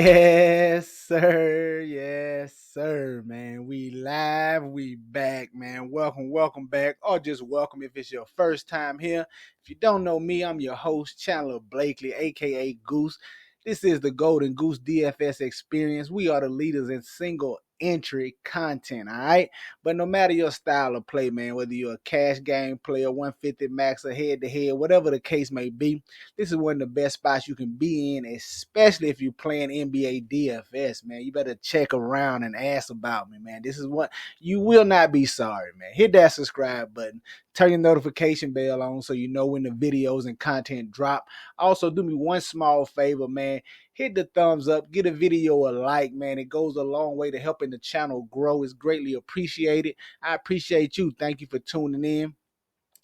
Yes, sir. Yes, sir, man. We live. We back, man. Welcome back. Or just welcome if it's your first time here. If you don't know me, I'm your host, Chandler Blakely, aka Goose. This is the Golden Goose DFS experience. We are the leaders in single entry content, all right? But no matter your style of play, man, whether you're a cash game player, 150 max or head to head, whatever the case may be, this is one of the best spots you can be in, especially if you're playing NBA DFS, man. You better check around and ask about me, man. This is what you will not be sorry, man. Hit that subscribe button. Turn your notification bell on so you know when the videos and content drop. Also, do me one small favor, man. Hit the thumbs up. Get a video a like, man. It goes a long way to helping the channel grow. It's greatly appreciated. I appreciate you. Thank you for tuning in.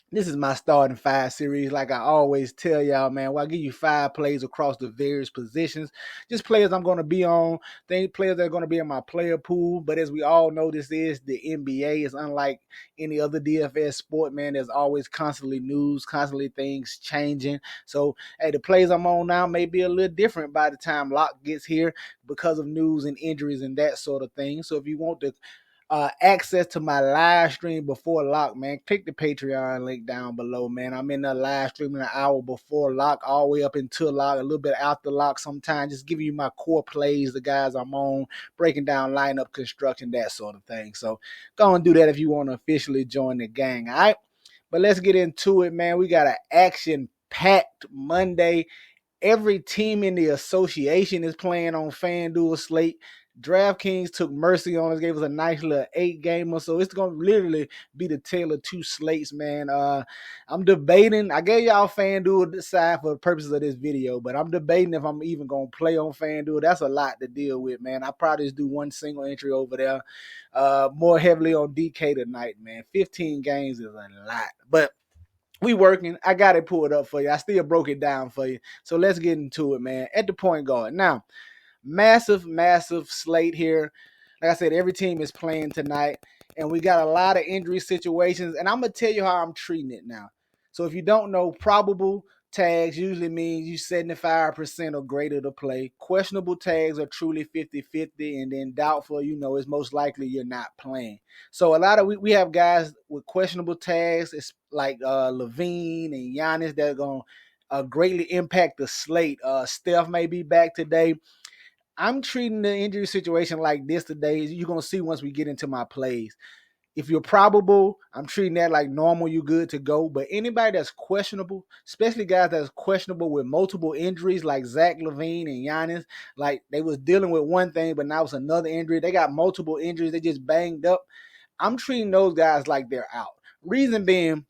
This is my starting five series. Like I always tell y'all, man, well, I give you 5 plays across the various positions. Just players I'm going to be on, players that are going to be in my player pool. But as we all know, this is the NBA. It's unlike any other DFS sport, man. There's always constantly news, constantly things changing. So, hey, the plays I'm on now may be a little different by the time Lock gets here because of news and injuries and that sort of thing. So if you want to access to my live stream before lock, man, click the Patreon link down below, man. I'm in the live streaming an hour before lock, all the way up until lock, a little bit after lock sometimes, just giving you my core plays, the guys I'm on, breaking down lineup construction, that sort of thing. So go and do that if you want to officially join the gang, all right? But let's get into it, man. We got an action-packed Monday. Every team in the association is playing on FanDuel slate. DraftKings took mercy on us, gave us a nice little 8-gamer. So it's going to literally be the tale of 2 slates, man. I'm debating. I gave y'all FanDuel this side for the purposes of this video, but I'm debating if I'm even going to play on FanDuel. That's a lot to deal with, man. I probably just do one single entry over there, more heavily on DK tonight, man. 15 games is a lot. But we working. I got it pulled up for you. I still broke it down for you. So let's get into it, man. At the point guard. Now, massive slate here. Like I said, every team is playing tonight, and we got a lot of injury situations, and I'm going to tell you how I'm treating it now. So if you don't know, probable tags usually means you 75% or greater to play. Questionable tags are truly 50-50, and then doubtful, it's most likely you're not playing. So a lot of we have guys with questionable tags. It's like Levine and Giannis that are going to greatly impact the slate. Steph may be back today. I'm treating the injury situation like this today. You're going to see once we get into my plays. If you're probable, I'm treating that like normal, you're good to go. But anybody that's questionable, especially guys that's questionable with multiple injuries like Zach LaVine and Giannis, like they was dealing with one thing, but now it's another injury. They got multiple injuries. They just banged up. I'm treating those guys like they're out. Reason being,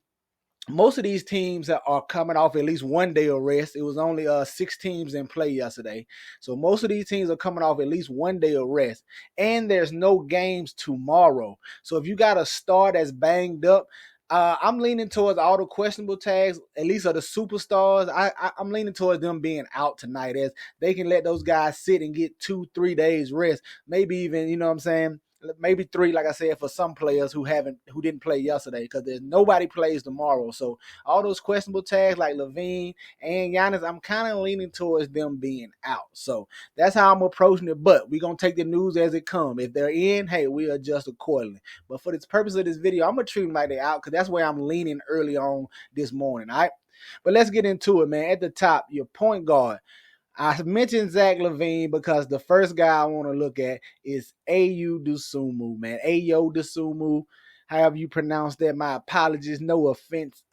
most of these teams are coming off at least one day of rest. It was only 6 teams in play yesterday. So most of these teams are coming off at least one day of rest. And there's no games tomorrow. So if you got a star that's banged up, I'm leaning towards all the questionable tags, at least of the superstars. I'm leaning towards them being out tonight, as they can let those guys sit and get 2-3 days rest. Maybe even, you know what I'm saying? Maybe 3, like I said, for some players who didn't play yesterday, because there's nobody plays tomorrow. So all those questionable tags like Levine and Giannis, I'm kind of leaning towards them being out. So that's how I'm approaching it. But we're gonna take the news as it comes. If they're in, hey, we adjust accordingly. But for the purpose of this video, I'm gonna treat them like they're out, because that's where I'm leaning early on this morning. All right. But let's get into it, man. At the top, your point guard. I mentioned Zach LaVine because the first guy I want to look at is Ayo Dosunmu, man. Ayo Dosunmu, however you pronounce that. My apologies. No offense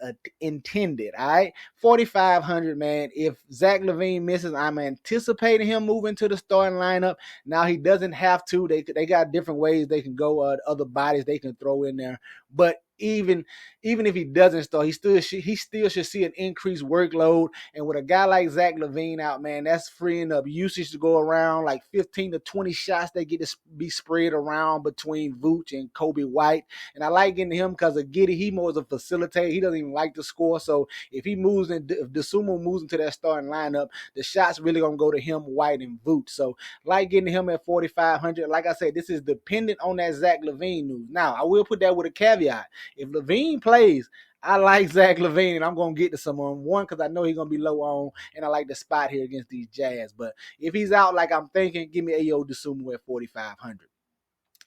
intended, all right? 4,500, man. If Zach LaVine misses, I'm anticipating him moving to the starting lineup. Now, he doesn't have to. They got different ways they can go, other bodies they can throw in there. But even if he doesn't start, he still should see an increased workload. And with a guy like Zach LaVine out, man, that's freeing up usage to go around, like 15 to 20 shots they get to be spread around between Vooch and Kobe White. And I like getting him because of Giddey. He more as a facilitator. He doesn't even like to score. So if Dosunmu moves into that starting lineup, the shots really gonna go to him, White, and Vooch. So like getting him at 4,500. Like I said, this is dependent on that Zach LaVine news. Now I will put that with a caveat. if LaVine plays, I like Zach LaVine, and I'm going to get to someone. One, because I know he's going to be low on, and I like the spot here against these Jazz. But if he's out like I'm thinking, give me Ayo Dosunmu at 4,500.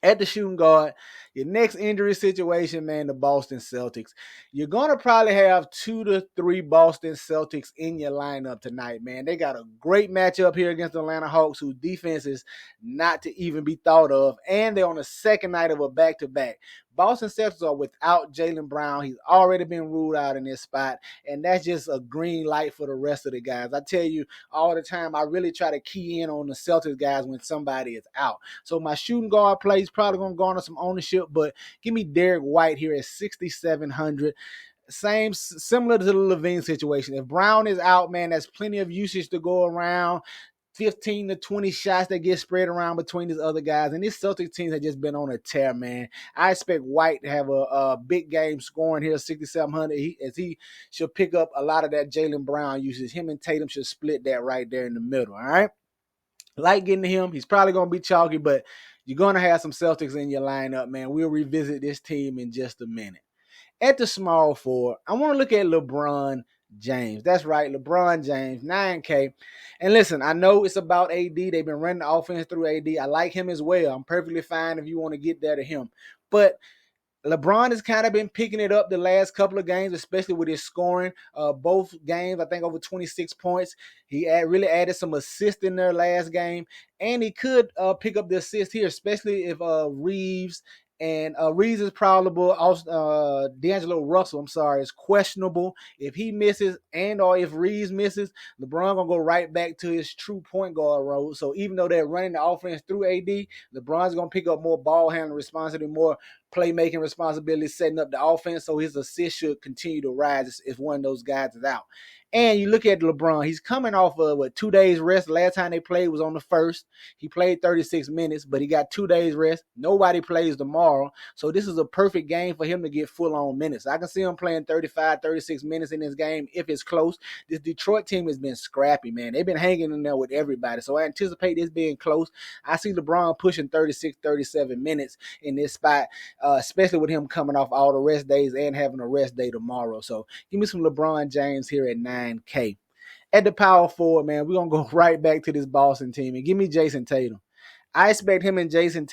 At the shooting guard, your next injury situation, man, the Boston Celtics. You're going to probably have 2 to 3 Boston Celtics in your lineup tonight, man. They got a great matchup here against the Atlanta Hawks, whose defense is not to even be thought of, and they're on the second night of a back-to-back. Boston Celtics are without Jaylen Brown. He's already been ruled out in this spot, and that's just a green light for the rest of the guys. I tell you all the time, I really try to key in on the Celtics guys when somebody is out. So my shooting guard play is probably going to garner some ownership, but give me Derek White here at 6,700. Similar to the LaVine situation. If Brown is out, man, that's plenty of usage to go around. 15 to 20 shots that get spread around between these other guys. And these Celtics teams have just been on a tear, man. I expect White to have a big game scoring here, 6,700, as he should pick up a lot of that Jaylen Brown usage. Him and Tatum should split that right there in the middle, all right? Like getting to him. He's probably going to be chalky, but you're going to have some Celtics in your lineup, man. We'll revisit this team in just a minute. At the small forward, I want to look at LeBron James. That's right, LeBron James, 9K. And listen, I know it's about AD. They've been running the offense through AD. I like him as well. I'm perfectly fine if you want to get there to him. But LeBron has kind of been picking it up the last couple of games, especially with his scoring. Both games, I think, over 26 points. He really added some assists in their last game, and he could pick up the assist here, especially if Reeves is probable. Also, D'Angelo Russell, is questionable. If he misses or if Reeves misses, LeBron gonna go right back to his true point guard role. So even though they're running the offense through AD, LeBron's gonna pick up more ball handling responsibility, more playmaking responsibility, setting up the offense. So his assist should continue to rise if one of those guys is out. And you look at LeBron, he's coming off of 2 days rest. Last time they played was on the 1st. He played 36 minutes, but he got 2 days rest. Nobody plays tomorrow. So this is a perfect game for him to get full-on minutes. I can see him playing 35, 36 minutes in this game if it's close. This Detroit team has been scrappy, man. They've been hanging in there with everybody. So I anticipate this being close. I see LeBron pushing 36, 37 minutes in this spot, especially with him coming off all the rest days and having a rest day tomorrow. So give me some LeBron James here at 9K. At the power forward, man, we're going to go right back to this Boston team and give me Jayson Tatum. I expect Jayson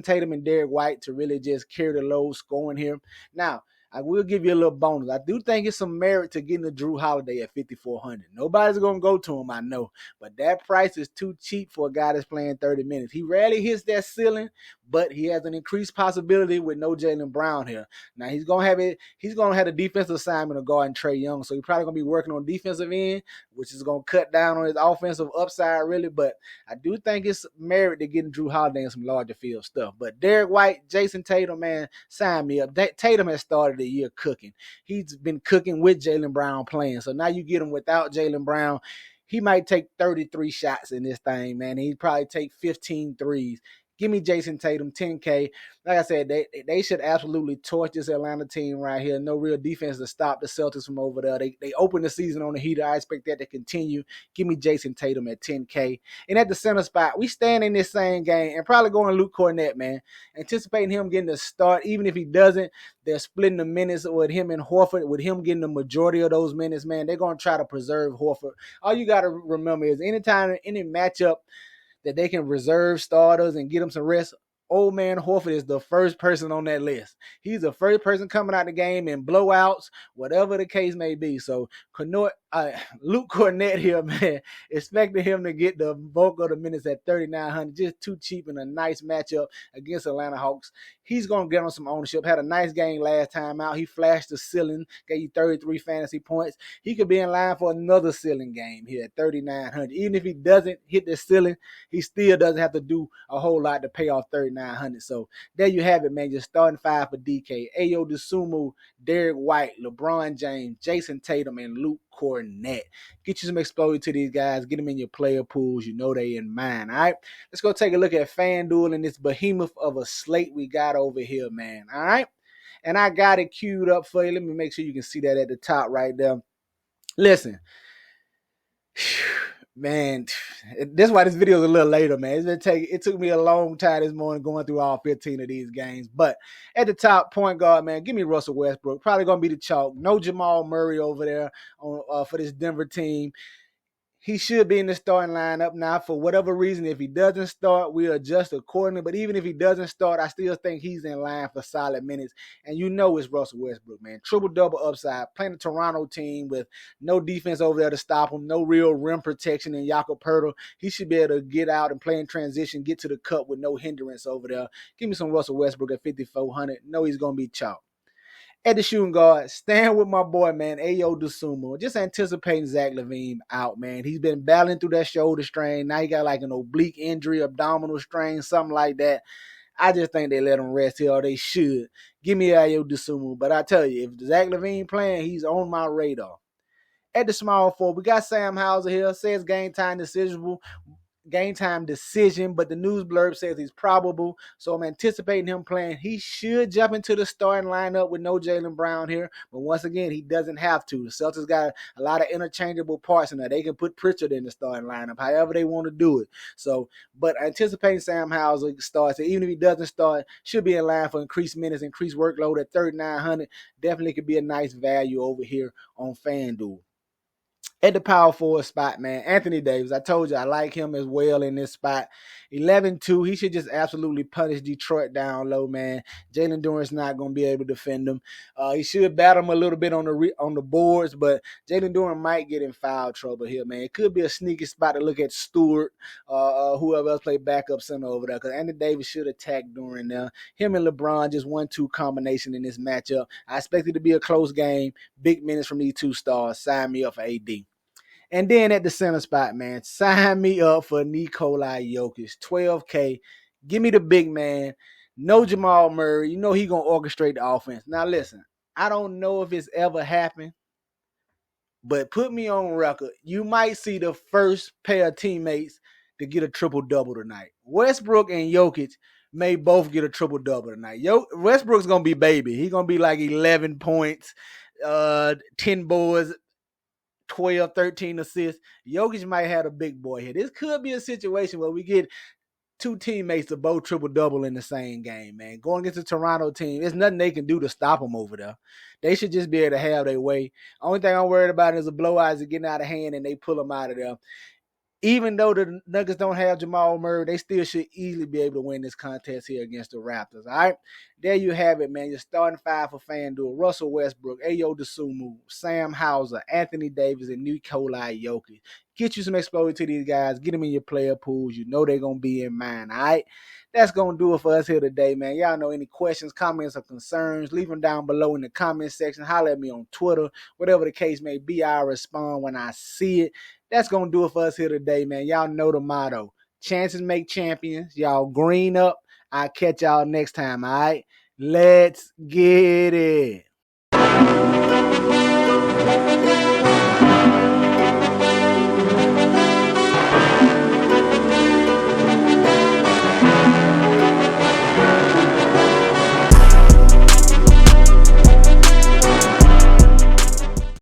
Tatum and Derek White to really just carry the load scoring here. Now, I will give you a little bonus. I do think it's some merit to getting the Drew Holiday at 5,400. Nobody's going to go to him, I know. But that price is too cheap for a guy that's playing 30 minutes. He rarely hits that ceiling, but he has an increased possibility with no Jaylen Brown here. Now, he's going to have a defensive assignment of guarding Trae Young, so he's probably going to be working on defensive end, which is going to cut down on his offensive upside, really. But I do think it's merit to getting Drew Holiday and some larger field stuff. But Derek White, Jayson Tatum, man, sign me up. Tatum has started the year cooking. He's been cooking with Jaylen Brown playing. So now you get him without Jaylen Brown. He might take 33 shots in this thing, man. He'd probably take 15 threes. Give me Jayson Tatum, 10K. Like I said, they should absolutely torch this Atlanta team right here. No real defense to stop the Celtics from over there. They opened the season on the heater. I expect that to continue. Give me Jayson Tatum at 10K. And at the center spot, we stand in this same game and probably going Luke Cornett, man. Anticipating him getting the start. Even if he doesn't, they're splitting the minutes with him and Horford. With him getting the majority of those minutes, man, they're going to try to preserve Horford. All you got to remember is anytime, any matchup that they can reserve starters and get them some rest, old man Horford is the first person on that list. He's the first person coming out the game in blowouts, whatever the case may be. So Luke Cornett here, man, expecting him to get the bulk of the minutes at 3,900, just too cheap in a nice matchup against Atlanta Hawks. He's going to get on some ownership. Had a nice game last time out. He flashed the ceiling, gave you 33 fantasy points. He could be in line for another ceiling game here at 3,900. Even if he doesn't hit the ceiling, he still doesn't have to do a whole lot to pay off 3,900. So there you have it, man. Just starting 5 for DK. Ayo Dosunmu, Derek White, LeBron James, Jayson Tatum, and Luke Cornett. Get you some exposure to these guys. Get them in your player pools. You know they in mine. All right, let's go take a look at FanDuel and this behemoth of a slate we got over here, man. All right, and I got it queued up for you. Let me make sure you can see that at the top right there. Listen, Man, that's why this video is a little later, man. It took me a long time this morning going through all 15 of these games. But at the top, point guard, man, give me Russell Westbrook. Probably gonna be the chalk. No Jamal Murray over there for this Denver team. He should be in the starting lineup now for whatever reason. If he doesn't start, we adjust accordingly. But even if he doesn't start, I still think he's in line for solid minutes. And you know it's Russell Westbrook, man. Triple-double upside. Playing the Toronto team with no defense over there to stop him, no real rim protection in Jakob Poeltl. He should be able to get out and play in transition, get to the cup with no hindrance over there. Give me some Russell Westbrook at 5,400. No, he's going to be chalk. At the shooting guard, stand with my boy, man, Ayo Dusumo. Just anticipating Zach LaVine out, man. He's been battling through that shoulder strain. Now he got like an oblique injury, abdominal strain, something like that. I just think they let him rest here, or they should. Give me Ayo Dusumo. But I tell you, if Zach LaVine playing, he's on my radar. At the small forward, we got Sam Hauser here. Says game time decision, but the news blurb says he's probable, so I'm anticipating him playing. He should jump into the starting lineup with no Jaylen Brown here, but once again, he doesn't have to. The Celtics got a lot of interchangeable parts in there. They can put Pritchard in the starting lineup, however they want to do it. So, but anticipating Sam Hauser starts, even if he doesn't start, should be in line for increased minutes, increased workload at 3,900. Definitely could be a nice value over here on FanDuel. At the power forward spot, man, Anthony Davis. I told you I like him as well in this spot. 11-2. He should just absolutely punish Detroit down low, man. Jalen Duren's not going to be able to defend him. He should battle him a little bit on the boards, but Jalen Duren might get in foul trouble here, man. It could be a sneaky spot to look at Stewart, whoever else played backup center over there, because Anthony Davis should attack Duren there. Him and LeBron, just 1-2 combination in this matchup. I expect it to be a close game. Big minutes from these two stars. Sign me up for AD. And then at the center spot, man, sign me up for Nikola Jokic. 12K. Give me the big man. No Jamal Murray. You know he going to orchestrate the offense. Now, listen, I don't know if it's ever happened, but put me on record. You might see the first pair of teammates to get a triple-double tonight. Westbrook and Jokic may both get a triple-double tonight. Westbrook's going to be baby. He's going to be like 11 points, 10 boards, 12, 13 assists. Jokic might have a big boy here. This could be a situation where we get two teammates to both triple-double in the same game, man. Going against the Toronto team, there's nothing they can do to stop them over there. They should just be able to have their way. Only thing I'm worried about is the blowouts are getting out of hand and they pull them out of there. Even though the Nuggets don't have Jamal Murray, they still should easily be able to win this contest here against the Raptors. All right, there you have it, man. Your starting five for FanDuel: Russell Westbrook, Ayo Dosunmu, Sam Hauser, Anthony Davis, and Nikola Jokic. Get you some exposure to these guys. Get them in your player pools. You know they're going to be in mine, all right? That's going to do it for us here today, man. Y'all know any questions, comments, or concerns, leave them down below in the comment section. Holler at me on Twitter. Whatever the case may be, I'll respond when I see it. That's going to do it for us here today, man. Y'all know the motto. Chances make champions. Y'all green up. I'll catch y'all next time, all right? Let's get it.